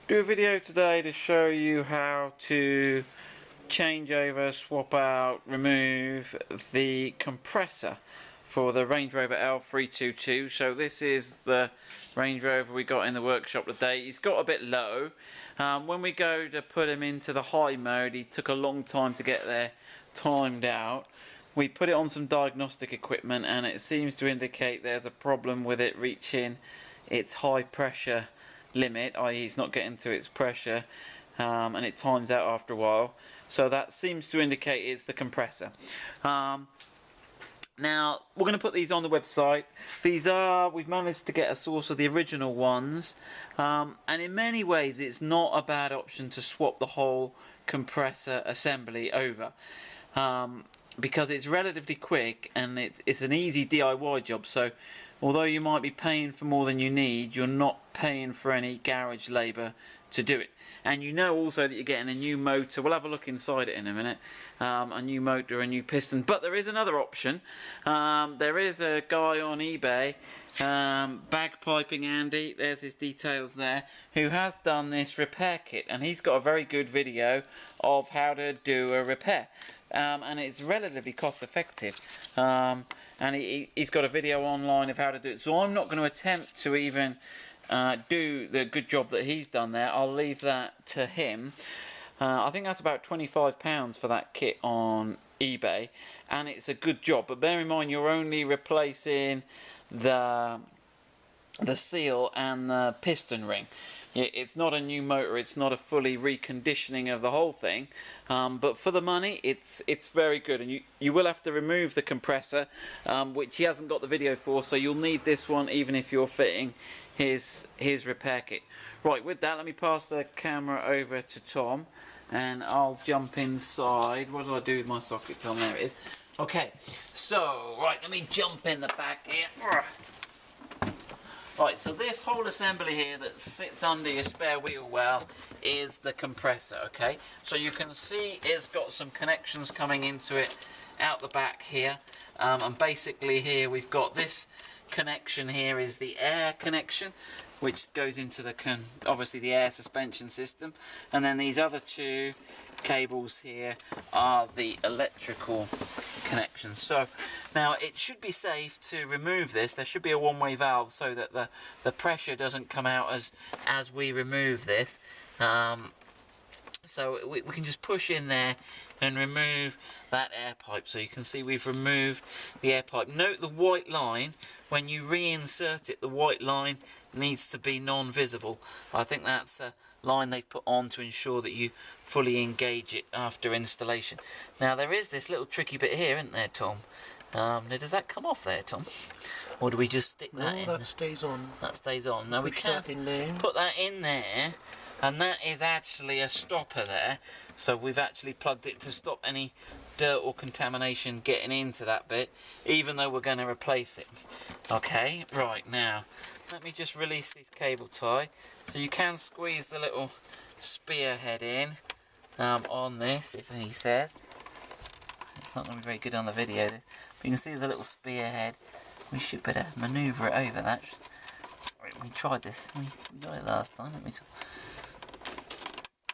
Do a video today to show you how to change over, swap out, remove the compressor for the Range Rover L322. So this is the Range Rover we got in the workshop today. He's got a bit low. When we go to put him into the high mode, he took a long time to get there timed out. We put it on some diagnostic equipment and it seems to indicate there's a problem with it reaching its high pressure limit, i.e. it's not getting to its pressure, and it times out after a while. So that seems to indicate it's the compressor. Now we're going to put these on the website. We've managed to get a source of the original ones, and in many ways it's not a bad option to swap the whole compressor assembly over, because it's relatively quick and it's an easy DIY job. So although you might be paying for more than you need, you're not paying for any garage labour to do it. And you know also that you're getting a new motor. We'll have a look inside it in a minute. A new motor, a new piston. But there is another option. There is a guy on eBay, Bagpiping Andy, there's his details there, who has done this repair kit. And he's got a very good video of how to do a repair. And it's relatively cost effective. And he's got a video online of how to do it. So I'm not going to attempt to even do the good job that he's done there. I'll leave that to him. I think that's about £25 for that kit on eBay, and it's a good job. But bear in mind, you're only replacing the seal and the piston ring. It's not a new motor, it's not a fully reconditioning of the whole thing, but for the money it's very good. And you will have to remove the compressor, which he hasn't got the video for, so you'll need this one even if you're fitting his repair kit. Right, with that, let me pass the camera over to Tom and I'll jump inside. What did I do with my socket, Tom? There it is. Okay, so right, let me jump in the back here. Right, so this whole assembly here that sits under your spare wheel well is the compressor, okay? So you can see it's got some connections coming into it out the back here. And basically here we've got this connection here is the air connection, which goes into obviously the air suspension system. And then these other two cables here are the electrical connections. So now it should be safe to remove this. There should be a one-way valve so that the pressure doesn't come out as we remove this. So we can just push in there and remove that air pipe. So you can see we've removed the air pipe. Note the white line. When you reinsert it, the white line needs to be non-visible. I think that's a line they've put on to ensure that you fully engage it after installation. Now there is this little tricky bit here, isn't there, Tom? Now does that come off there, Tom? Or do we just stick that in? That stays on. That stays on. Now we can put that in there, and that is actually a stopper there. So we've actually plugged it to stop any dirt or contamination getting into that bit, even though we're going to replace it. Okay, right, now let me just release this cable tie. So you can squeeze the little spearhead in on this, if he said. It's not going to be very good on the video, but you can see there's a little spearhead. We should better manoeuvre it over that. We tried this, we got it last time, didn't we?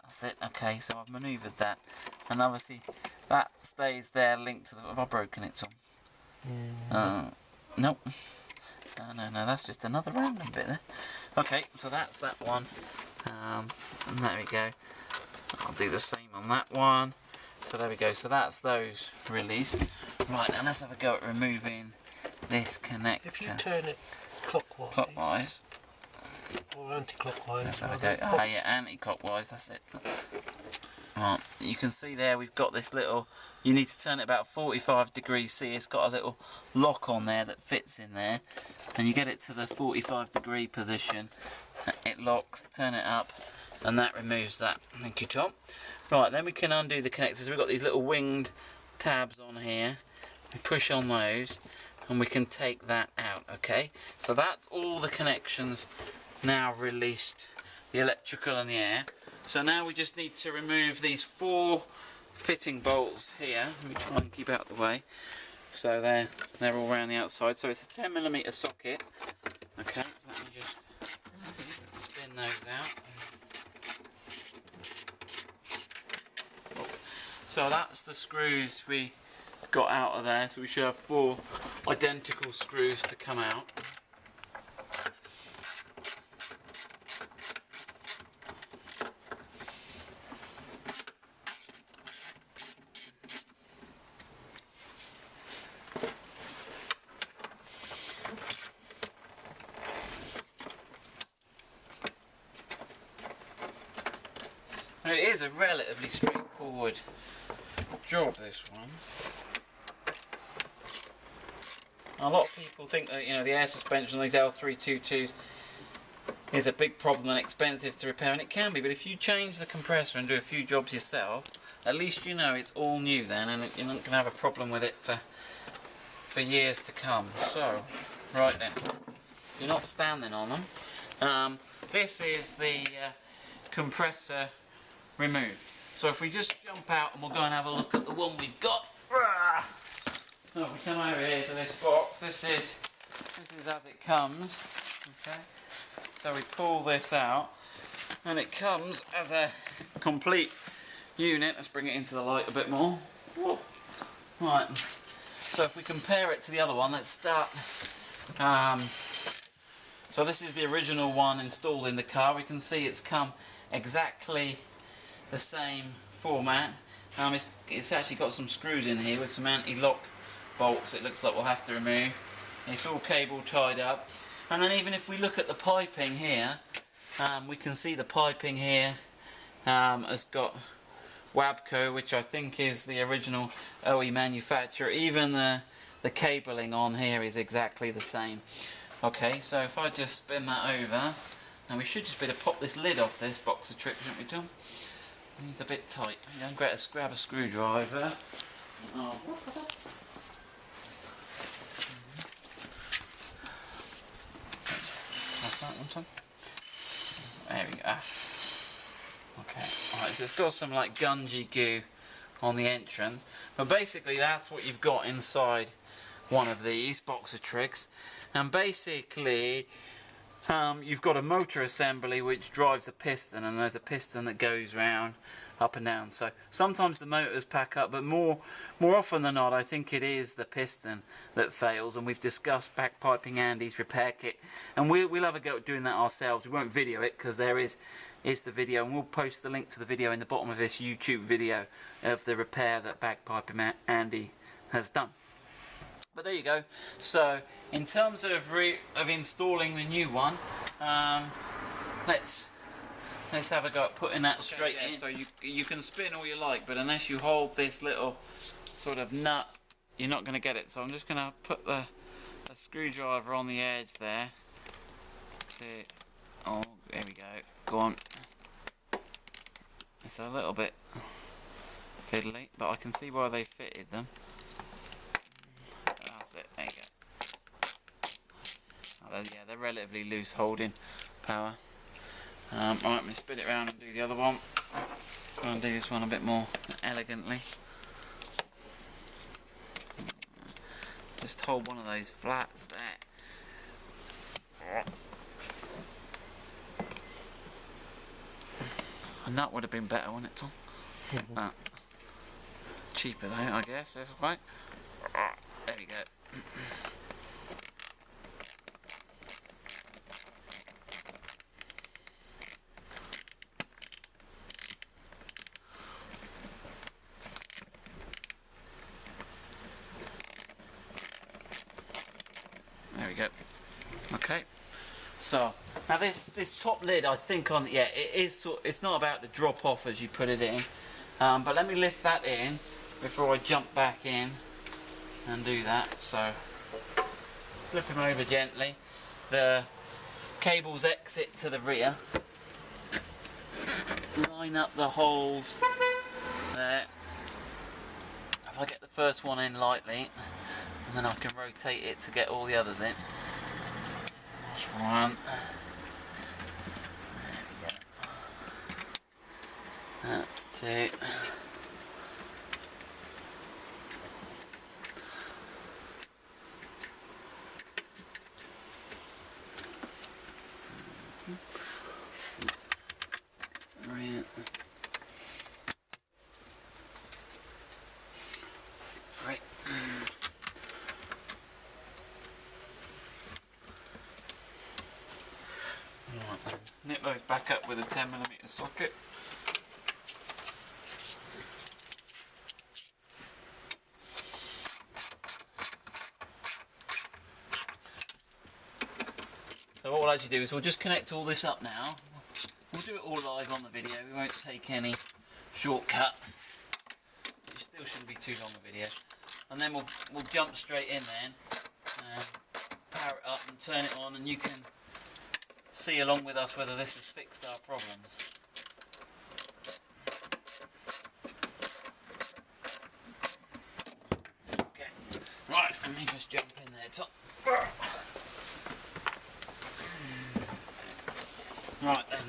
That's it, okay, so I've manoeuvred that. And obviously that stays there linked to the... Have I broken it, Tom? Nope. No, that's just another random bit there. Okay, so that's that one. And there we go. I'll do the same on that one. So there we go, so that's those released. Right, now let's have a go at removing this connector. If you turn it clockwise. Or anti-clockwise. Let's have a go. Ah, yeah, anti-clockwise, that's it. Right, you can see there we've got this little, you need to turn it about 45 degrees C. It's got a little lock on there that fits in there, and you get it to the 45 degree position, it locks, turn it up, and that removes that. Thank you, Tom. Right, then we can undo the connectors. We've got these little winged tabs on here. We push on those and we can take that out, okay? So that's all the connections now released, the electrical and the air. So now we just need to remove these 4 fitting bolts here. Let me try and keep out the way. So they're all around the outside. So it's a 10mm socket. Okay, so let me just spin those out. So that's the screws we got out of there, so we should have 4 identical screws to come out. Now, it is a relatively straightforward job, this one. A lot of people think that, you know, the air suspension on these L322s is a big problem and expensive to repair, and it can be, but if you change the compressor and do a few jobs yourself, at least you know it's all new then, and you're not going to have a problem with it for years to come. So, right then, you're not standing on them. This is the compressor removed. So if we just jump out and we'll go and have a look at the one we've got. So if we come over here to this box, this is as it comes. Okay. So we pull this out and it comes as a complete unit. Let's bring it into the light a bit more. Whoa. Right. So if we compare it to the other one, let's start. So this is the original one installed in the car. We can see it's come exactly the same format. It's actually got some screws in here with some anti-lock bolts it looks like we'll have to remove. It's all cable tied up, and then even if we look at the piping here, we can see the piping here has got WABCO, which I think is the original OE manufacturer. Even the cabling on here is exactly the same. Okay, so if I just spin that over, and we should just be able to pop this lid off this box of tricks, shouldn't we, Tom? It's a bit tight. I'm going to grab a screwdriver. Oh. That's that one, Tom. There we go. Okay. Alright, so it's got some like gungy goo on the entrance, but basically that's what you've got inside one of these box of tricks. And basically you've got a motor assembly which drives a piston, and there's a piston that goes round up and down. So sometimes the motors pack up, but more often than not I think it is the piston that fails, and we've discussed backpiping Andy's repair kit, and we'll have a go at doing that ourselves. We won't video it because there is the video, and we'll post the link to the video in the bottom of this YouTube video of the repair that backpiping Andy has done. But there you go. So in terms of installing the new one, let's have a go at putting that straight in. So you can spin all you like, but unless you hold this little sort of nut, you're not going to get it. So I'm just going to put the screwdriver on the edge there. Oh, there we go. Go on. It's a little bit fiddly, but I can see why they fitted them. That's it. There you go. Oh, yeah, they're relatively loose holding power. Right, let me spin it around and do the other one. Try and do this one a bit more elegantly. Just hold one of those flats there. A nut would have been better, wouldn't it, Tom? Cheaper though, I guess, that's right. There we go. There we go. Okay. So now this top lid, I think it's not about to drop off as you put it in, but let me lift that in before I jump back in and do that. So flip him over gently. The cables exit to the rear. Line up the holes there. If I get the first one in lightly, and then I can rotate it to get all the others in. That's one. There we go. That's two. Nip those back up with a 10mm socket. So what we'll actually do is we'll just connect all this up now. We'll do it all live on the video. We won't take any shortcuts. It still shouldn't be too long a video. And then we'll jump straight in then, power it up and turn it on, and you can see along with us whether this has fixed our problems. Okay, right, let me just jump in there, Tom. Right then.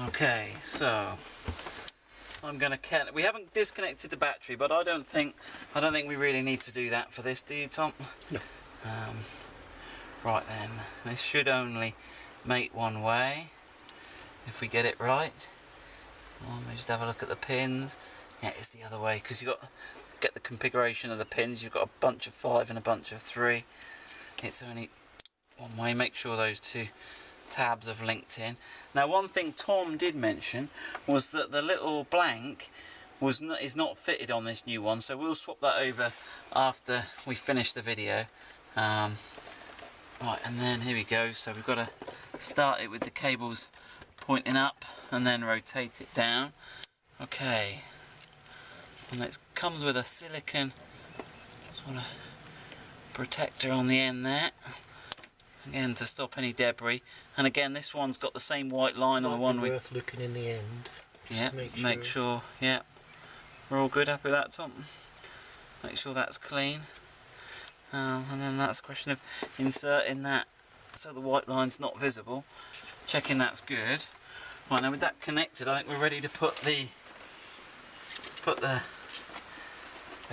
Okay, so I'm gonna we haven't disconnected the battery, but I don't think we really need to do that for this, do you, Tom? No. Right then, this should only make one way if we get it right. Let me just have a look at the pins. Yeah, it's the other way because you've got to get the configuration of the pins. You've got a bunch of 5 and a bunch of 3. It's only one way. Make sure those two tabs have linked in. Now, one thing Tom did mention was that the little blank is not fitted on this new one, so we'll swap that over after we finish the video. Right, and then here we go. So we've got to start it with the cables pointing up and then rotate it down. Okay, and it comes with a silicone sort of protector on the end there, again to stop any debris. And again, this one's got the same white line on the one we. Worth looking in the end. Yeah, make sure. Yeah, we're all good. Happy with that, Tom? Make sure that's clean. And then that's a question of inserting that so the white line's not visible. Checking that's good. Right, now with that connected, I think we're ready to put the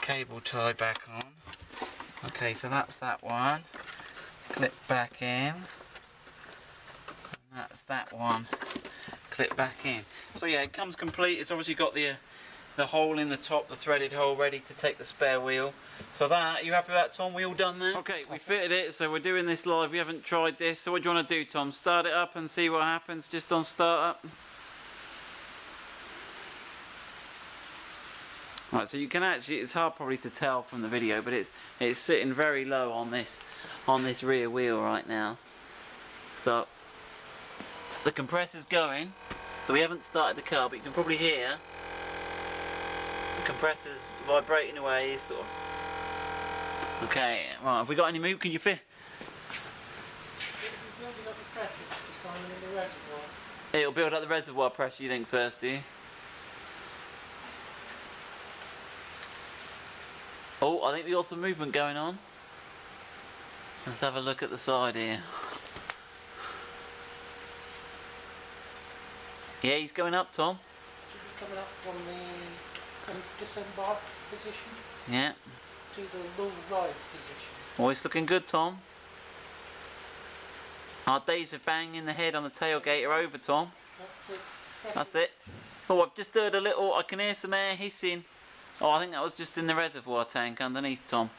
cable tie back on. Okay, so that's that one. Clip back in. And that's that one. Clip back in. So yeah, it comes complete. It's obviously got the hole in the top, the threaded hole, ready to take the spare wheel. So that, are you happy with that, Tom? We all done there? Okay, we fitted it, so we're doing this live. We haven't tried this. So what do you want to do, Tom? Start it up and see what happens just on start up? Right, so you can actually, it's hard probably to tell from the video, but it's sitting very low on this rear wheel right now. So the compressor's going, so we haven't started the car, but you can probably hear the compressor's vibrating away, sort of. Okay, right, have we got any move? Can you feel? It'll build up the reservoir pressure, you think, first, do you? Oh, I think we got some movement going on. Let's have a look at the side here. Yeah, he's going up, Tom. Should be coming up from the disembark position. Yeah. To the low ride position. Oh, it's looking good, Tom. Our days of banging the head on the tailgate are over, Tom. That's it. That's it. Oh, I've just heard a little, I can hear some air hissing. Oh, I think that was just in the reservoir tank underneath, Tom.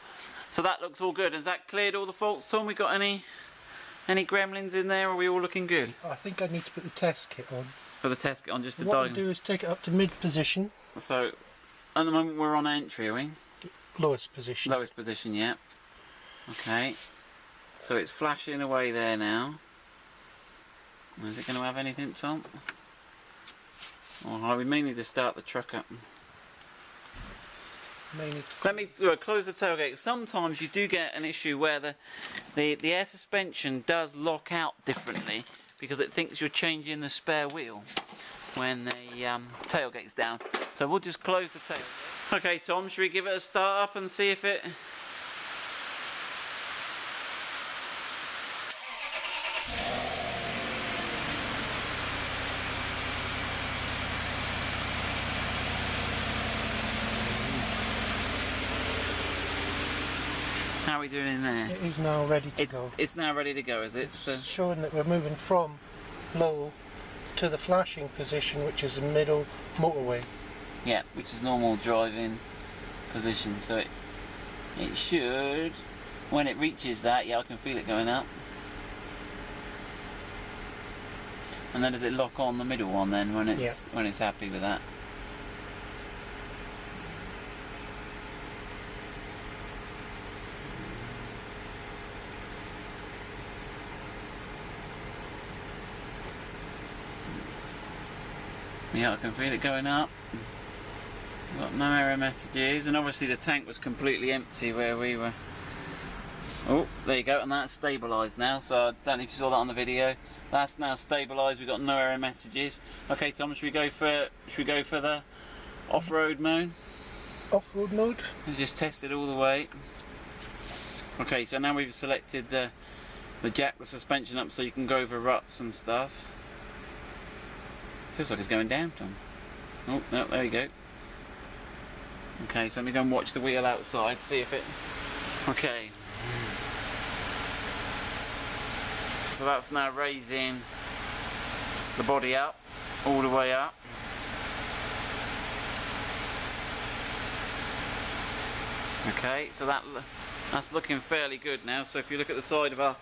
So that looks all good. Has that cleared all the faults, Tom? We got any gremlins in there, or are we all looking good? I think I need to put the test kit on. Put the test kit on just to What diagnose. I'll do is take it up to mid position. So, at the moment we're on entry, are we? Lowest position. Lowest position, yeah. Okay. So it's flashing away there now. Is it going to have anything, Tom? Oh, we may need to start the truck up. Let me close the tailgate. Sometimes you do get an issue where the air suspension does lock out differently because it thinks you're changing the spare wheel when the tailgate's down. So we'll just close the tailgate. Okay, Tom, should we give it a start up and see if it... How are we doing in there? It is now ready to go. It's now ready to go, is it? It's showing that we're moving from low to the flashing position, which is the middle motorway. Yeah, which is normal driving position. So it should, when it reaches that, yeah, I can feel it going up. And then does it lock on the middle one then when it's happy with that? Yeah, I can feel it going up. We've got no error messages, and obviously the tank was completely empty where we were. Oh, there you go, and that's stabilised now, so I don't know if you saw that on the video. That's now stabilised, we've got no error messages. Okay Tom, should we go for the off-road mode? Off-road mode? Just test it all the way. Okay, so now we've selected the jack the suspension up so you can go over ruts and stuff. Feels like it's going down, Tom. Oh, no, there you go. Okay, so let me go and watch the wheel outside, see if it... Okay. So that's now raising the body up, all the way up. Okay, so that's looking fairly good now. So if you look at the side of our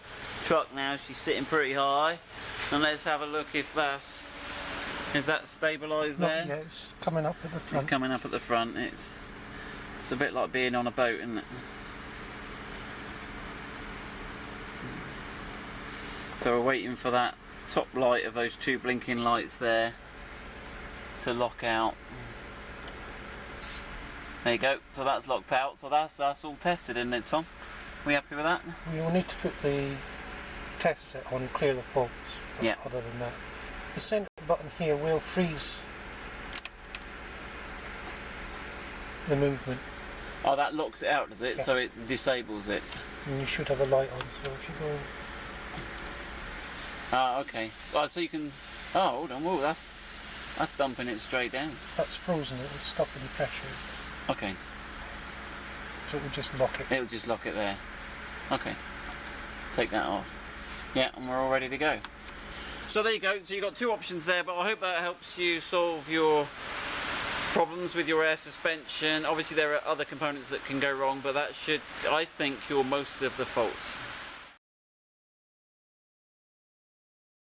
truck now, she's sitting pretty high. And let's have a look if that's... Is that stabilised there? Yeah, it's coming up at the front. It's coming up at the front. It's a bit like being on a boat, isn't it? So we're waiting for that top light of those two blinking lights there to lock out. There you go. So that's locked out. So that's all tested, isn't it, Tom? We happy with that? We will need to put the test set on and clear the faults. Yeah. Other than that, the centre button here will freeze the movement. Oh, that locks it out, does it? Yeah. So it disables it. And you should have a light on. So if you go. Ah, okay. Oh, so you can. Oh, hold on. Whoa, that's dumping it straight down. That's frozen. It will stop any pressure. Okay. So it will just lock it. It'll just lock it there. Okay. Take that off. Yeah, and we're all ready to go. So there you go. So you've got two options there, but I hope that helps you solve your problems with your air suspension. Obviously there are other components that can go wrong, but that should, I think, cure most of the faults.